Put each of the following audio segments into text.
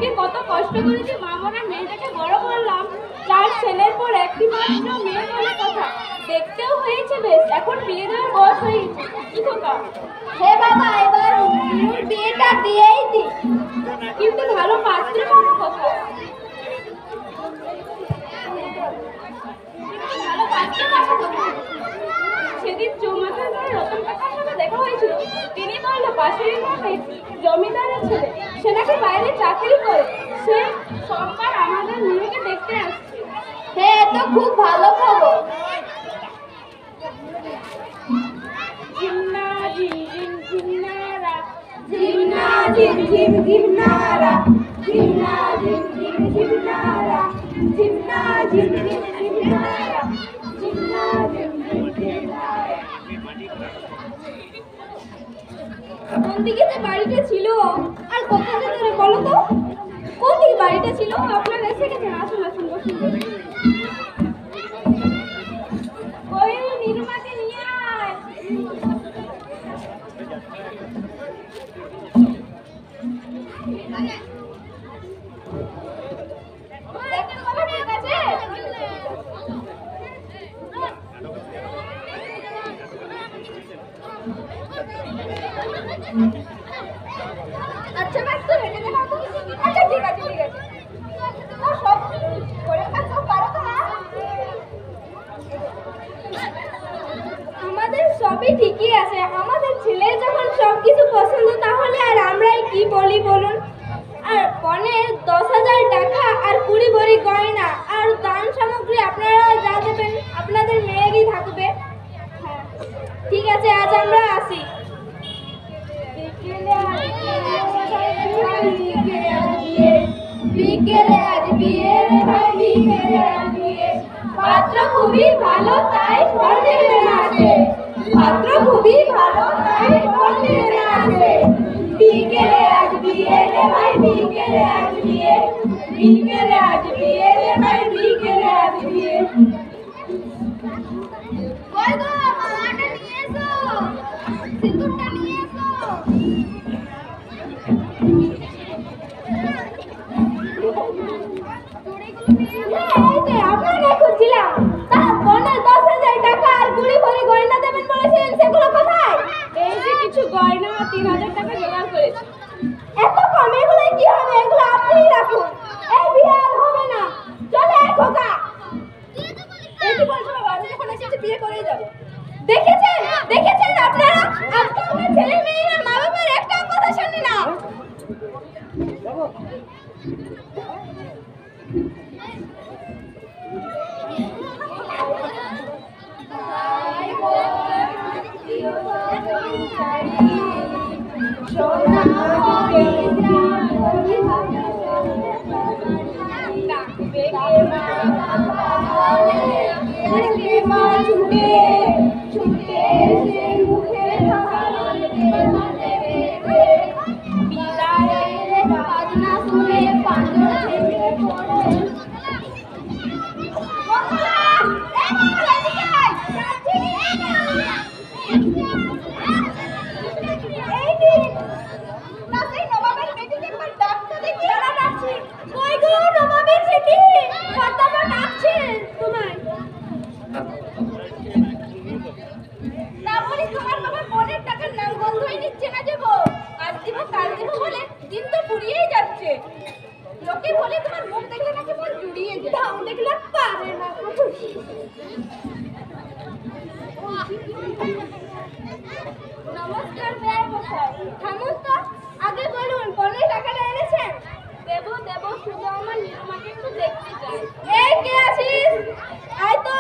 থেকে কত কষ্ট করেছি মামরা মেয়েটাকে বড় করলাম, তার ছেলের পর একটি মাত্র মেয়ে বলে কথা, দেখতেও হয়েছে বেশ, এখন বিয়ে দেওয়ার বয়স হয়ে গেছে। কি খোকা? হে বাবা, এবার বিয়েটা দিয়েই দি। কিন্তু ভালো পাত্র পাবো কোথায়? ভালো পাত্র পাবো কোথায়? সেদিন চৌমাথার রতন কাকার সাথে দেখা হয়েছিল। তিনি বলল পাশের গ্রামে জমিদারের ছেলে, সে নাকি বাইরে চাকরি করে, সে সোমবার আমাদের মেয়েকে দেখতে আসছে। হ্যাঁ, তো খুব ভালো খবর। ঝিমনা ঝিম ঝিম ঝিমনারা, ঝিমনা ঝিম ঝিম ঝিমনারা, ঝিমনা ঝিম ঝিম ঝিমনারা, ঝিমনা ঝিম ঝিম ঝিমনারা, ঝিমনা ঝিম ঝিম ঝিমনারা। কোন দিকে যে বাড়িটা ছিল আর কোথা থেকে বলো তো? কোন দিকে বাড়িটা ছিল? আপনারা এসে গেছেন, আসুন আসুন বসুন। ওই নিরুমাকে নিয়ে আয়। দেখেন বাবা, ঠিক আছে? আচ্ছা ব্যাস, তো হেঁটে দেখাও তো। আচ্ছা ঠিক আছে ঠিক আছে। সব করে সব পারো তো না? আমাদের সবই ঠিকই আছে, আমাদের ছেলের যখন সবকিছু পছন্দ তাহলে আর আমরাই কি বলি বলুন। আর পনের 10,000 টাকা আর 20 ভরি গয়না আর দান সামগ্রী আপনারা যা দেবেন আপনাদের মেয়েরই থাকবে। হ্যাঁ ঠিক আছে, আজ আমরা আসি। বিকেলে আজ বিয়ে রে ভাই, বিকেলে আজ বিয়ে। পাত্র খুবই ভালো তাই বর দেবে না আসে, পাত্র খুবই ভালো তাই বর দেবে না আসে। বিকেলে আজ বিয়ে রে ভাই, বিকেলে আজ বিয়ে। বিকেলে আজ বিয়ে রে ভাই, বিকেলে আজ বিয়ে। কই গো, মালাটা নিয়ে এসো, সিঁদুরটা নিয়ে এসো। আপনাকে খুঁজছিলাম, তা পনের 10,000 টাকা আর 20 ভরি গয়না দেবেন বলেছিলেন, সেগুলো কোথায়? এই যে কিছু গয়না 3,000 টাকা জোগাড় করেছি। এত কম, এগুলো কি হবে? এগুলো আপনিই রাখুন, এই বিয়ে আর হবে না। চলে খোকা। এই কি বলছো বাবা? আমি যখন এসেছি বিয়ে করেই যাবো। দেখেছেন দেখেছেন আপনারা, আজকালকার ছেলে মেয়েরা মা বাবার একটা কথা শোনে না। সোনা হবে মা ছুটে ছুটে এসে মুখে বিদায়ের বাজনা শুনে পাঁজর ভেঙে পড়ে। লোকে বলে তোমার মুখ দেখলে নাকি মন জুড়িয়ে যায়, ঢং দেখলে পারে না। নমস্কার মেয়ে মশাই, থামুন তো, আগে বলুন পনের টাকাটা এনেছেন? দেবো দেবো, শুধু আমার নিরুমাকে একটু দেখতে চাই। এই কে আছিস? আয় তো,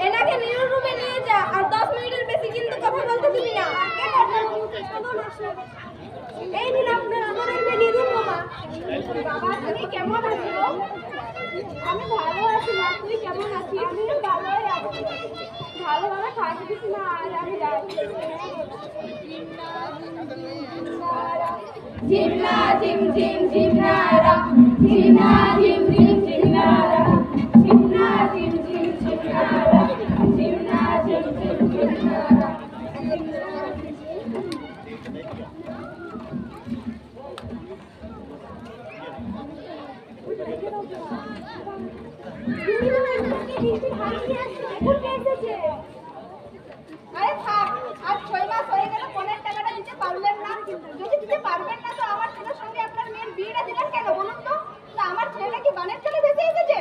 এনাকে নিরুর রুমে নিয়ে যা, আর 10 মিনিটের বেশি কিন্তু কথা বলতে দিবি না। এই দিন আপনার আমার এই যে নিরুর মামা। বাবা তুমি কেমন আছো? আমি ভালো আছি মা, তুই কেমন আছিস? আমিও ভালোই আছি। ভালোভাবে থাকিস না, আর আমি যাই। ঝিমনা ঝিম ঝিম ঝিমনারা, ঝিমনা ঝিম ঝিম ঝিমনারা, ঝিমনা ঝিম ঝিম ঝিমনারা, ঝিমনা ঝিম ঝিম ঝিমনারা। দেখুন কে এসেছে। আরে থাক, আজ 6 মাস হয়ে গেল পনের টাকাটা দিতে পারলেন না। যদি দিতে পারবেন না তো আমার ছেলের সঙ্গে আপনার মেয়ের বিয়েটা দিলেন কেন বলুন তো? না আমার ছেলেটা কি বানের ছেলে ভেসে এসেছে?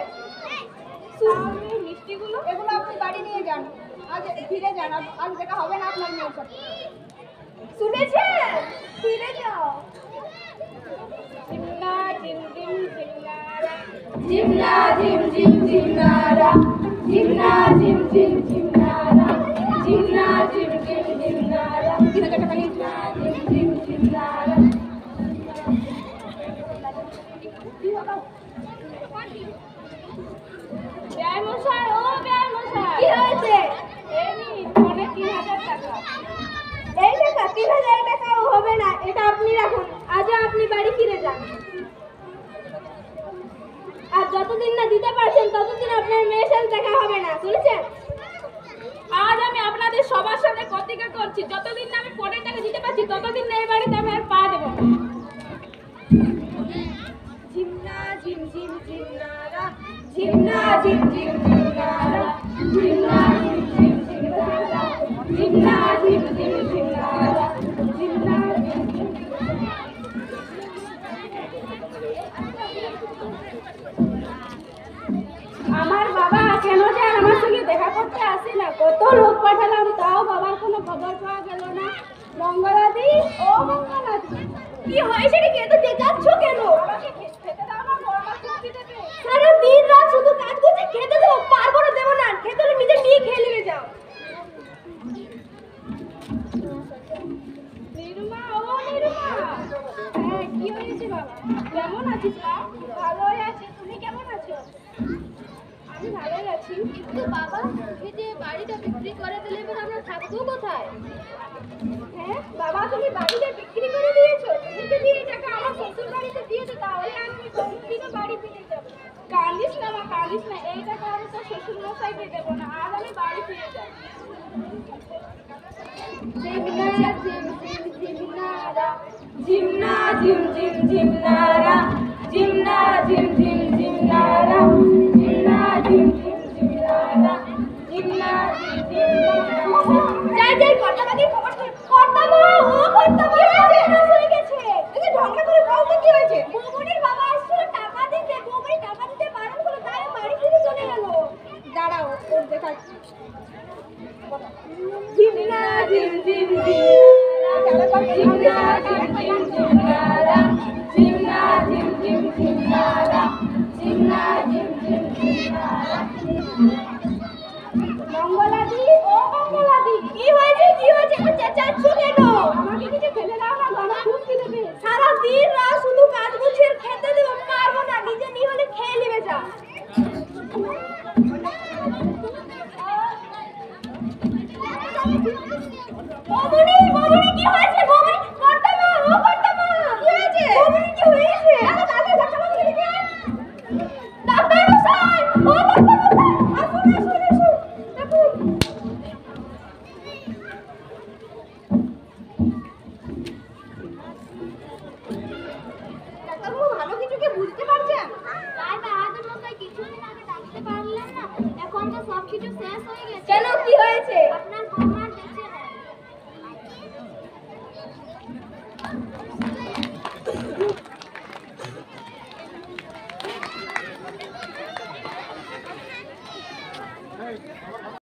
মিষ্টিগুলো এগুলো আপনি বাড়ি নিয়ে যান, আজ ফিরে যান, আজ দেখা হবে না আপনার মেয়ের সাথে। শুনেছেন? ফিরে যাও। জিমনা জিম জিম জিমনারা, জিমনা জিম জিম জিমনারা, জিমনা জিম জিম জিমনারা, জিমনা জিম জিম জিমনারা, 3000 টাকা নিয়ে জিমনা জিম জিম জিমনারা। ব্যয় মশাই, ও ব্যয় মশাই, কি হয়েছে? এই নিন ফোনে 3000 টাকা। এই টাকা 3000 টাকাও হবে না, এটা আপনি রাখুন। আজও আপনি বাড়ি ফিরে যান। আর যতদিন না দিতে পারছেন ততদিন আপনার মেয়ের সাথে দেখা হবে না, শুনেছেন? আজ আমি আপনাদের সবার সাথে প্রতিজ্ঞা করছি, যতদিন না আমি ফোনের টাকা দিতে পারছি ততদিন না এই বাড়িতে আমি আর পা দেবো না। জিমনা জিম জিম জিমনারা, জিমনা জিম জিম জিমনারা, জিমনা জিম জিম জিমনারা, জিমনা জিম জিম জিমনারা, জিমনা জিম জিম। আমার বাবা কেন যে আর আমার সঙ্গে দেখা করতে আসে না? কত লোক পাঠালাম তাও বাবার কোনো খবর পাওয়া গেল না। মঙ্গলাদি, ও মঙ্গলাদি, কি হয়েছে রে? এত চেঁচাচ্ছ কেন? আমাকে খেতে দাও না, বড় মা চুক্তি দেবে। সারা দিন রাত শুধু কাজ করছে, খেতে দেবো? পারবো না, দেবো না। খেতে হলে নিজে নিয়ে খেয়ে নেবে, যাও। নিরুমা, ও নিরুমা, হ্যাঁ কি হয়েছে বাবা? কেমন আছিস মা? ভালোই আছি, তুমি কেমন আছো? আমি ভালোই আছি। কিন্তু বাবা, এই যে বাড়িটা বিক্রি করে দিলে এবার আমরা থাকবো কোথায়? হ্যাঁ বাবা, তুমি বাড়িটা বিক্রি করে দিয়েছো? তুমি যদি এই টাকা আমার শ্বশুর বাড়িতে দিয়েছো তাহলে আমি কোনোদিনও বাড়ি ফিরে যাবো। কাঁদিস না মা, কাঁদিস না, এই টাকা আমি তো শ্বশুর মশাইকে দেবো না, আর আমি বাড়ি ফিরে যাবো। জিমনা জিম জিম জিমনারা, জিমনা জিম জিম জিমনারা, জিমনা জিম জিম জিমনারা, জিমনা জিম জিম জিমনারা, জিমনা জিম জিম জিমনারা। যাই যাই, কর্তাবাদির খবর শুন। কর্তামা, ও কর্তামা, কি হয়েছে? হয়ে গেছে। এই যে ঝগড়া করে বলতে কি হয়েছে? বৌমনির বাবা আসছিল টাকা দিতে, বৌমনি টাকা দিতে বারণ করলো, তাই ও বাড়ি ফিরে চলে গেল। দাঁড়াও, ওর দেখাচ্ছি। জিমনা জিম জিম জিমনারা, জিমনা জিম জিম জিমনারা, জিমনা জিম জিম জিমনারা, জিমনা জিম জিম জিমনারা। মঙ্গলাদি, ও মঙ্গলাদি, কি হয়েছে? কি হয়েছে? একটু চেঁচাচ্ছ কেন? আমাকে কিছু খেতে দাও না, বাবা চুক্তি দেবে। সারা দিন রাত শুধু কাজ করছি, আর খেতে দেবো? পারবো না, নিজে নিয়ে হলে খেয়ে নেবে, যা। বৌমনি, বৌমনি, কি হয়েছে? বৌমনি, কর্তামা, ও কর্তামা, কি হয়েছে? বৌমনি, কি হয়েছে? ডাক্তার মশাই, ও ডাক্তার মশাই, আসুন আসুন আসুন, দেখুন। ডাক্তারবাবু ভালো কিছু কি বুঝতে পারছেন? তাই বাহাদুর মশাই কিছুদিন আগে ডাকতে পারলেন না, এখন তো সবকিছু শেষ হয়ে গেছে। কেন, কি হয়েছে? আপনার বৌমার বেঁচে নেই।